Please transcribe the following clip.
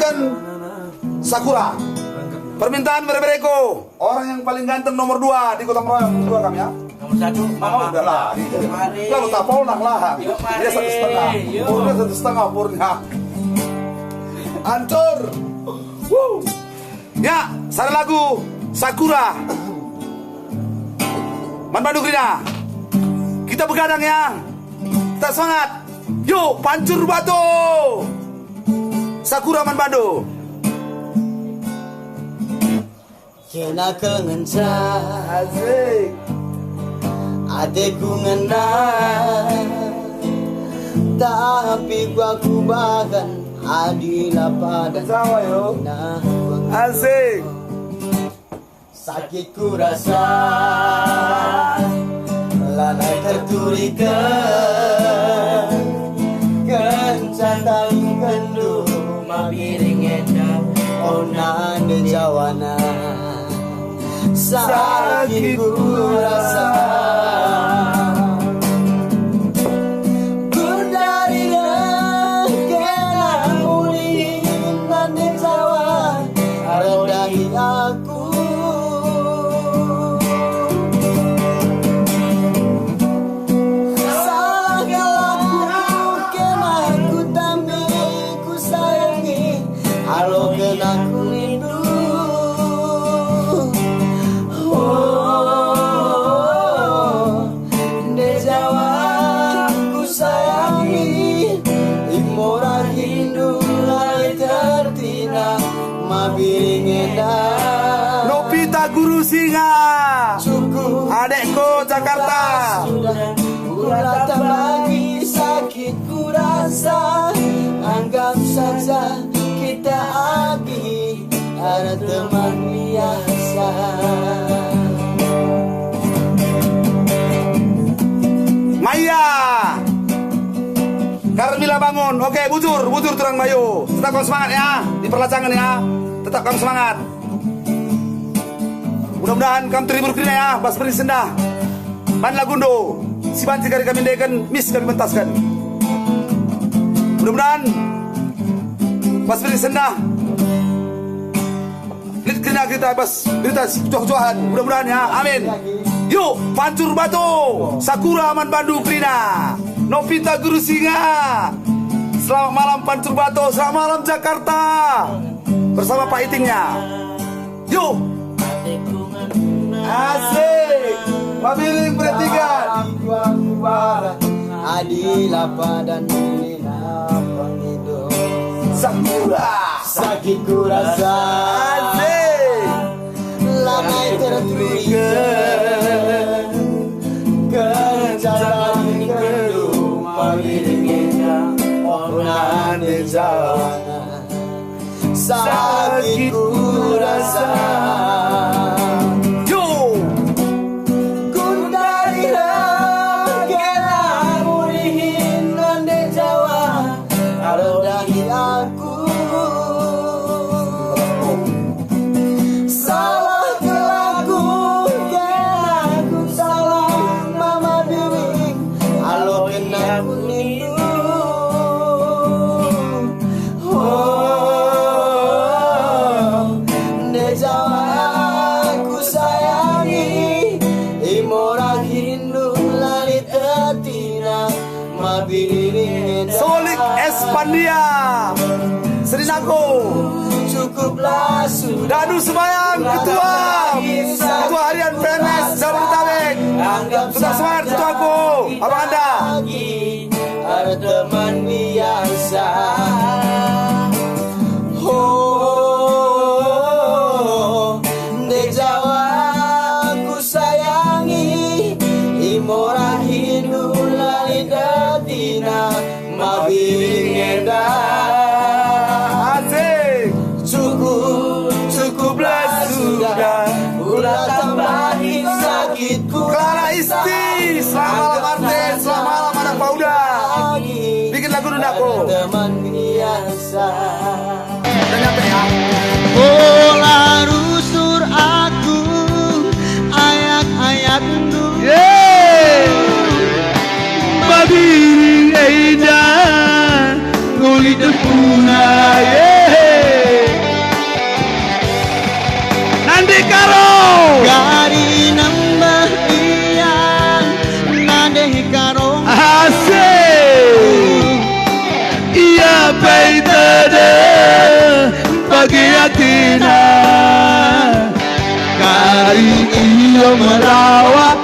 dan Sakura. Permintaan Berbereko, orang yang paling ganteng nomor 2 di Gotong Royong. Nomor 2 kami ya. Nomor 1 Mama udah lah. Lalu tak polnak lah. Dia 1,5. Purnya 1,5 purnya. Hancur. Ya, satu lagu Sakura. Man Bandung Rina. Kita begadang ya. Kita semangat. Yuk, pancur batu. Sakura Man Bandung. Kena kengenca Asik. adekku ngenang, tapi gua bahkan adila pada Sama yo. Asik. sakit ku rasa lanai terturikan kencan taling kendu mabiring enak onan de jawana sakit ku rasa Novita Guru Singa, adekku Jakarta. Ulah tak lagi sakit ku rasa, anggap saja kita lagi ada teman biasa. Maya, Carmila bangun. Oke, bujur terang Bayu. Tetap kamu semangat ya, di perlacangan ya. Tetap kamu semangat. Mudah-mudahan kamu terhibur kena ya. Bas beri sendah. Man Lagundo, si banci kali kami dekan, miss kami mentaskan. Mudah-mudahan bas beri sendah. Lihat kena kita bas kita cuah-cuahan. Mudah-mudahan ya. Amin. Yuk, pancur batu. Sakura Man Bandung Krina. Novita Guru Singa. Selamat malam pancur batu. Selamat malam Jakarta. Bersama Pak Itingnya. Yuk. Asik. Mabiling bertiga. Adila padan nina panghidup Sakura. sakit ku rasa Asik. lanai terturikan kencan kendu mabiringnya onan de jawana sakit ku rasa Solik Espandia Serinako cukuplah sudah Dadu Semayang Ketua Harian PNS Jabodetabek. Sudah semangat ketuaku. Apa anda? Ada teman biasa. De Jawa ku sayangi imora hidula lidatina mabiring edah. Asik. Cukuplah sudah. Ulah tambahin sakitku. Clara Isti. Selamat malam Arten. Selamat malam anak Pauda. Bikin lagu dulu aku. Teman biasa. keyakinan kari iyo merawat